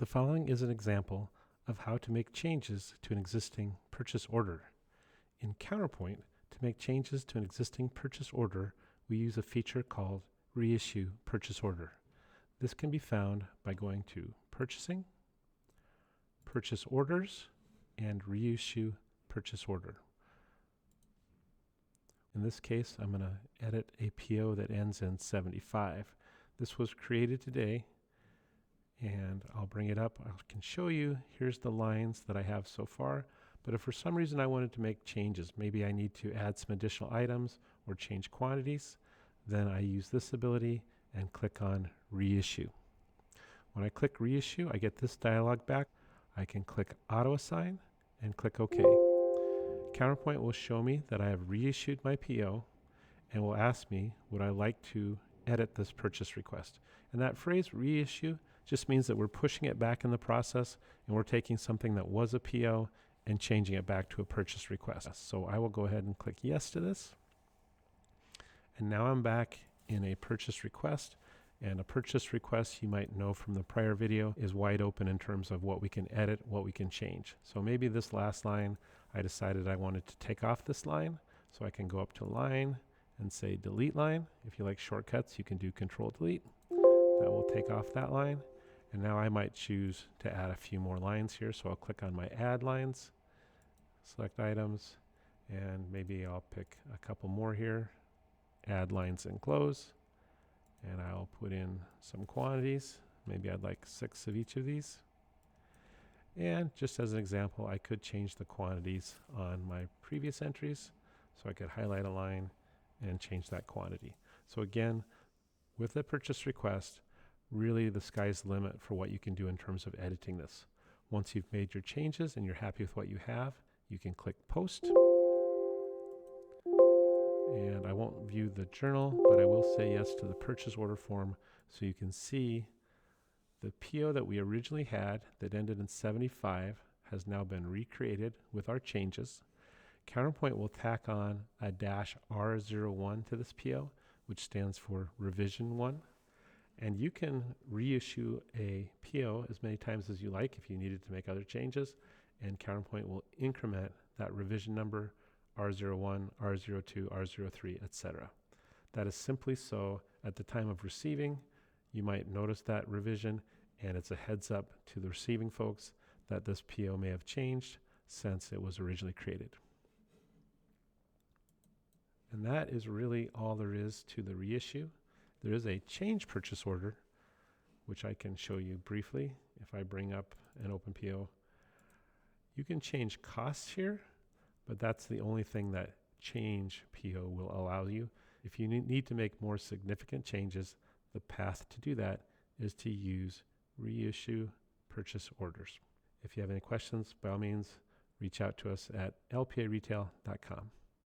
The following is an example of how to make changes to an existing purchase order. In Counterpoint, to make changes to an existing purchase order, we use a feature called Reissue Purchase Order. This can be found by going to Purchasing, Purchase Orders, and Reissue Purchase Order. In this case, I'm going to edit a PO that ends in 75. This was created today, and I'll bring it up. I can show you, here's the lines that I have so far, but if for some reason I wanted to make changes, maybe I need to add some additional items or change quantities, then I use this ability and click on Reissue. When I click Reissue, I get this dialog back. I can click Auto Assign and click OK. Counterpoint will show me that I have reissued my PO and will ask me, would I like to edit this purchase request? And that phrase, reissue, just means that we're pushing it back in the process and we're taking something that was a PO and changing it back to a purchase request. So I will go ahead and click yes to this. And now I'm back in a purchase request. And a purchase request, you might know from the prior video, is wide open in terms of what we can edit, what we can change. So maybe this last line, I decided I wanted to take off this line. So I can go up to line and say delete line. If you like shortcuts, you can do Control Delete. That will take off that line. And now I might choose to add a few more lines here. So I'll click on my add lines, select items, and maybe I'll pick a couple more here. Add lines and close. And I'll put in some quantities. Maybe I'd like 6 of each of these. And just as an example, I could change the quantities on my previous entries. So I could highlight a line and change that quantity. So again, with a purchase request, really the sky's the limit for what you can do in terms of editing this. Once you've made your changes and you're happy with what you have, you can click Post. And I won't view the journal, but I will say yes to the purchase order form so you can see the PO that we originally had that ended in 75 has now been recreated with our changes. Counterpoint will tack on a -R01 to this PO, which stands for revision 1. And you can reissue a PO as many times as you like if you needed to make other changes, and Counterpoint will increment that revision number R01, R02, R03, etc. That is simply so at the time of receiving, you might notice that revision, and it's a heads up to the receiving folks that this PO may have changed since it was originally created. And that is really all there is to the reissue. There is a change purchase order, which I can show you briefly. If I bring up an open PO, you can change costs here, but that's the only thing that change PO will allow you. If you need to make more significant changes, the path to do that is to use reissue purchase orders. If you have any questions, by all means, reach out to us at lparetail.com.